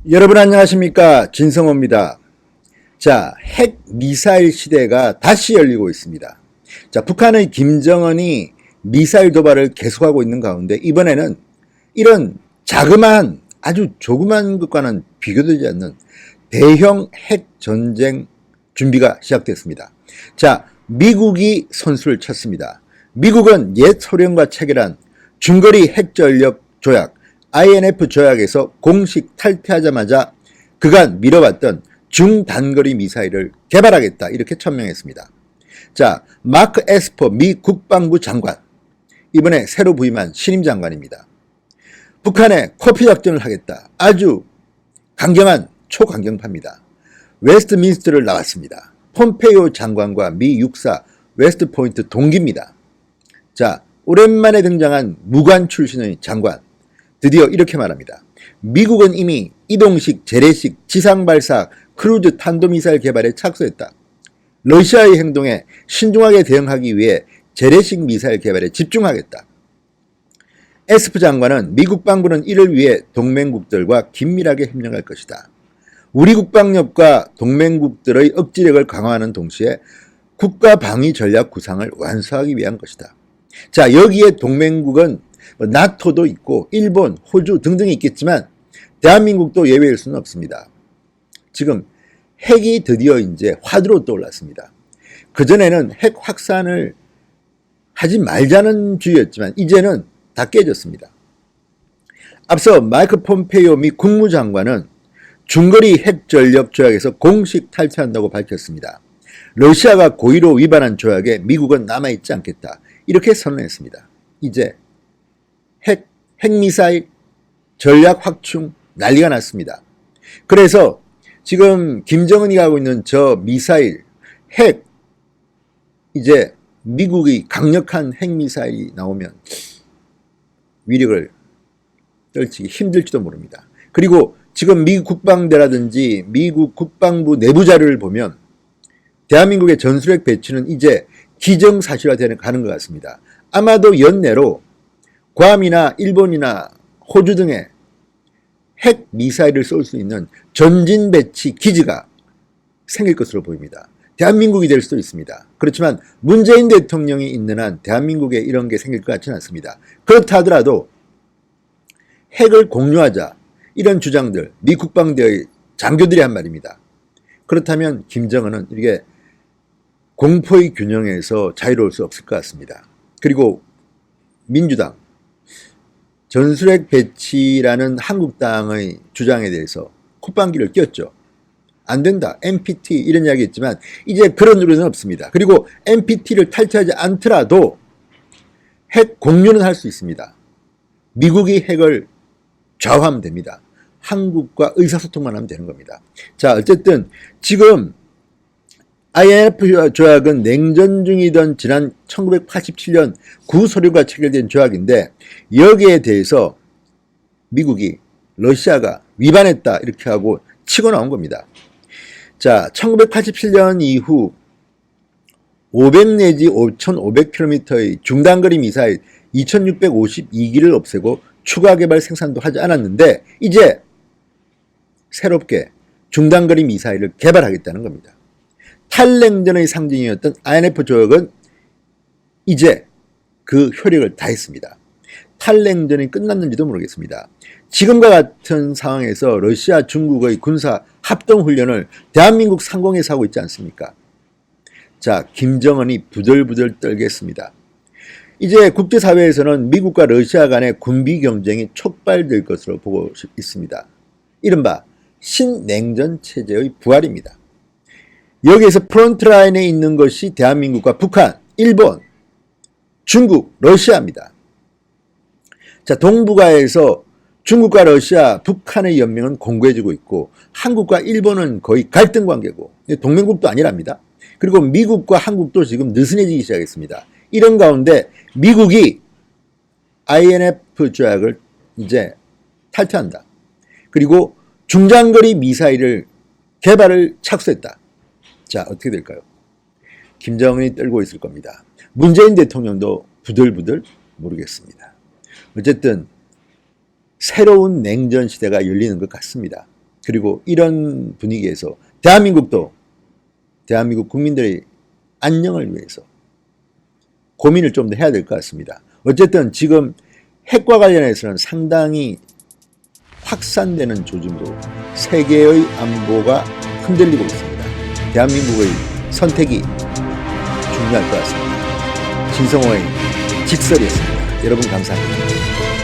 여러분 안녕하십니까? 진성호입니다. 자, 핵 미사일 시대가 다시 열리고 있습니다. 자, 북한의 김정은이 미사일 도발을 계속하고 있는 가운데 이번에는 이런 자그마한 아주 조그만 것과는 비교되지 않는 대형 핵 전쟁 준비가 시작됐습니다. 자, 미국이 선수를 쳤습니다. 미국은 옛 소련과 체결한 중거리 핵전력 조약 INF 조약에서 공식 탈퇴하자마자 그간 미뤄봤던 중단거리 미사일을 개발하겠다 이렇게 천명했습니다. 자, 마크 에스퍼 미 국방부 장관, 이번에 새로 부임한 신임 장관입니다. 북한에 코피 작전을 하겠다. 아주 강경한 초강경파입니다. 웨스트민스터를 나왔습니다. 폼페이오 장관과 미 육사 웨스트포인트 동기입니다. 자, 오랜만에 등장한 무관 출신의 장관, 드디어 이렇게 말합니다. 미국은 이미 이동식, 재래식, 지상발사, 크루즈 탄도미사일 개발에 착수했다. 러시아의 행동에 신중하게 대응하기 위해 재래식 미사일 개발에 집중하겠다. 에스프 장관은 미 국방부는 이를 위해 동맹국들과 긴밀하게 협력할 것이다. 우리 국방력과 동맹국들의 억지력을 강화하는 동시에 국가 방위 전략 구상을 완수하기 위한 것이다. 자, 여기에 동맹국은 나토도 있고 일본, 호주 등등이 있겠지만 대한민국도 예외일 수는 없습니다. 지금 핵이 드디어 이제 화두로 떠올랐습니다. 그전에는 핵 확산을 하지 말자는 주의였지만 이제는 다 깨졌습니다. 앞서 마이크 폼페이오 미 국무장관은 중거리 핵전력 조약에서 공식 탈퇴한다고 밝혔습니다. 러시아가 고의로 위반한 조약에 미국은 남아있지 않겠다. 이렇게 선언했습니다. 이제 핵미사일 전략 확충 난리가 났습니다. 그래서 지금 김정은이 하고 있는 저 미사일, 핵, 이제 미국이 강력한 핵미사일이 나오면 위력을 떨치기 힘들지도 모릅니다. 그리고 지금 미국 국방대라든지 미국 국방부 내부 자료를 보면 대한민국의 전술핵 배치는 이제 기정사실화되는 가는 것 같습니다. 아마도 연내로 괌이나 일본이나 호주 등의 핵 미사일을 쏠 수 있는 전진 배치 기지가 생길 것으로 보입니다. 대한민국이 될 수도 있습니다. 그렇지만 문재인 대통령이 있는 한 대한민국에 이런 게 생길 것 같지는 않습니다. 그렇다 하더라도 핵을 공유하자 이런 주장들 미 국방대의 장교들이 한 말입니다. 그렇다면 김정은은 이게 공포의 균형에서 자유로울 수 없을 것 같습니다. 그리고 민주당 전술핵 배치라는 한국당의 주장에 대해서 콧방귀를 꼈죠. 안 된다. NPT 이런 이야기 했지만 이제 그런 노래는 없습니다. 그리고 NPT를 탈퇴하지 않더라도 핵 공유는 할 수 있습니다. 미국이 핵을 좌우하면 됩니다. 한국과 의사소통만 하면 되는 겁니다. 자, 어쨌든 지금 INF 조약은 냉전 중이던 지난 1987년 구소련과 체결된 조약인데 여기에 대해서 미국이 러시아가 위반했다 이렇게 하고 치고 나온 겁니다. 자, 1987년 이후 500 내지 5,500km의 중단거리 미사일 2,652기를 없애고 추가 개발 생산도 하지 않았는데 이제 새롭게 중단거리 미사일을 개발하겠다는 겁니다. 탈냉전의 상징이었던 INF 조약은 이제 그 효력을 다했습니다. 탈냉전이 끝났는지도 모르겠습니다. 지금과 같은 상황에서 러시아, 중국의 군사 합동훈련을 대한민국 상공에서 하고 있지 않습니까? 자, 김정은이 부들부들 떨겠습니다. 이제 국제사회에서는 미국과 러시아 간의 군비 경쟁이 촉발될 것으로 보고 있습니다. 이른바 신냉전 체제의 부활입니다. 여기에서 프론트라인에 있는 것이 대한민국과 북한, 일본, 중국, 러시아입니다. 자, 동북아에서 중국과 러시아, 북한의 연맹은 공고해지고 있고 한국과 일본은 거의 갈등 관계고 동맹국도 아니랍니다. 그리고 미국과 한국도 지금 느슨해지기 시작했습니다. 이런 가운데 미국이 INF 조약을 이제 탈퇴한다. 그리고 중장거리 미사일을 개발을 착수했다. 자, 어떻게 될까요? 김정은이 떨고 있을 겁니다. 문재인 대통령도 부들부들 모르겠습니다. 어쨌든 새로운 냉전 시대가 열리는 것 같습니다. 그리고 이런 분위기에서 대한민국 국민들의 안녕을 위해서 고민을 좀 더 해야 될 것 같습니다. 어쨌든 지금 핵과 관련해서는 상당히 확산되는 조짐으로 세계의 안보가 흔들리고 있습니다. 대한민국의 선택이 중요할 것 같습니다. 진성호의 직설이었습니다. 여러분 감사합니다.